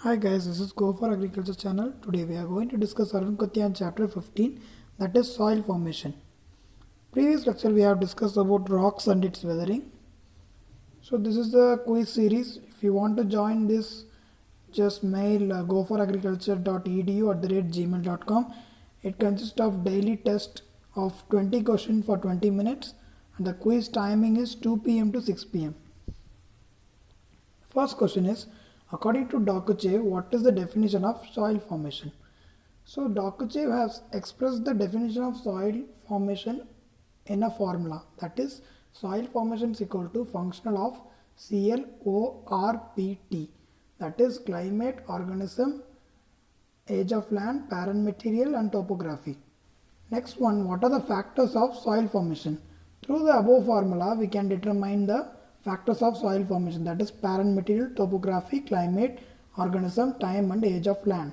Hi guys, this is Go for Agriculture channel. Today we are going to discuss Arun Katyan chapter 15, that is soil formation. Previous lecture we have discussed about rocks and its weathering. So this is the quiz series. If you want to join this, just mail goforagriculture.edu@gmail.com. It consists of daily test of 20 questions for 20 minutes and the quiz timing is 2 p.m. to 6 p.m. First question is, according to Dokuchev, what is the definition of soil formation? So Dokuchev has expressed the definition of soil formation in a formula, that is soil formation is equal to functional of CLORPT, that is climate, organism, age of land, parent material and topography. Next one, what are the factors of soil formation? Through the above formula we can determine the factors of soil formation, that is parent material, topography, climate, organism, time and age of land.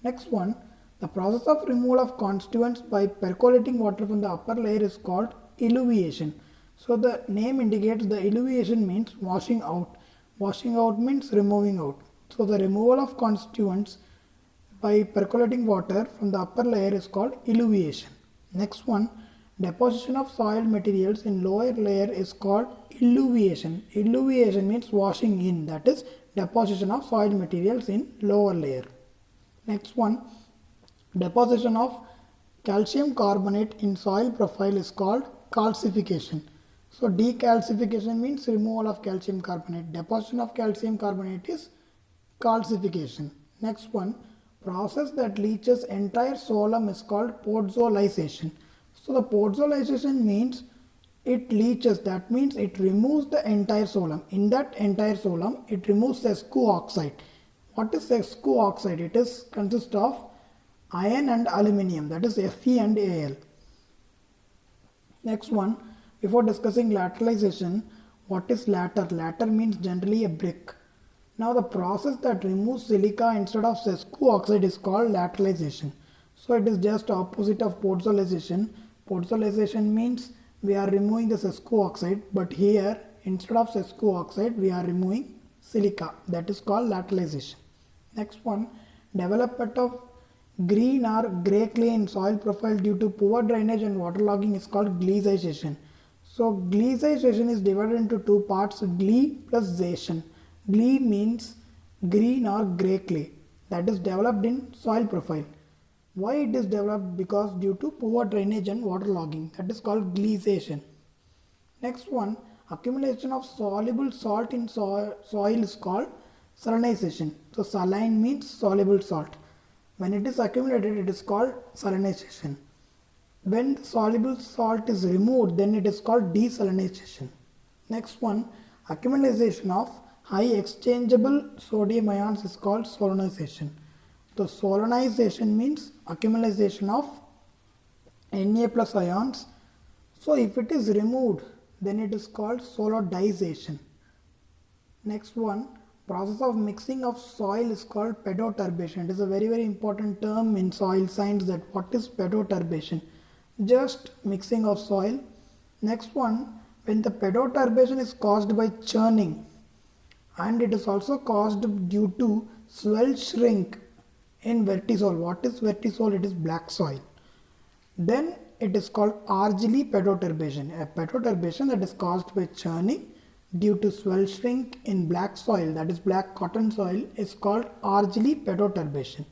Next one, the process of removal of constituents by percolating water from the upper layer is called eluviation. So the name indicates the eluviation means washing out. Washing out means removing out. So the removal of constituents by percolating water from the upper layer is called eluviation. Next one, deposition of soil materials in lower layer is called illuviation. Illuviation means washing in, that is deposition of soil materials in lower layer. Next one, deposition of calcium carbonate in soil profile is called calcification. So decalcification means removal of calcium carbonate. Deposition of calcium carbonate is calcification. Next one, process that leaches entire soil is called podzolization. So the podzolization means it leaches, that means it removes the entire soil. In that entire soil, it removes SeSCO oxide. What is SeSCO oxide? It is consists of iron and aluminium, that is Fe and Al. Next one, before discussing lateralization, what is later? Later means generally a brick. Now the process that removes silica instead of SeSCO oxide is called lateralization. So it is just opposite of podzolization. Podzolization means we are removing the SeSCO oxide, but here instead of SeSCO oxide we are removing silica, that is called lateralization. Next one, development of green or grey clay in soil profile due to poor drainage and waterlogging is called gleization. So gleization is divided into two parts, gle plus zation. Gle means green or grey clay that is developed in soil profile. Why it is developed? Because due to poor drainage and waterlogging, that is called gleization. Next one, accumulation of soluble salt in soil is called salinization. So saline means soluble salt. When it is accumulated, it is called salinization. When the soluble salt is removed, then it is called desalinization. Next one, accumulation of high exchangeable sodium ions is called solonization. So solonization means accumulation of Na plus ions. So if it is removed, then it is called solidization. Next one, process of mixing of soil is called pedoturbation. It is a very important term in soil science, that what is pedoturbation? Just mixing of soil. Next one, when the pedoturbation is caused by churning and it is also caused due to swell shrink in vertisol. What is vertisol? It is black soil. Then it is called argilly pedoturbation. A pedoturbation that is caused by churning due to swell shrink in black soil, that is black cotton soil, is called argilly pedoturbation.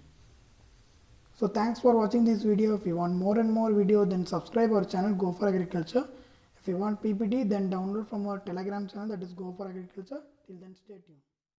So thanks for watching this video. If you want more and more video, then subscribe our channel Go for Agriculture. If you want PPT, then download from our Telegram channel, that is Go for Agriculture. Till then, stay tuned.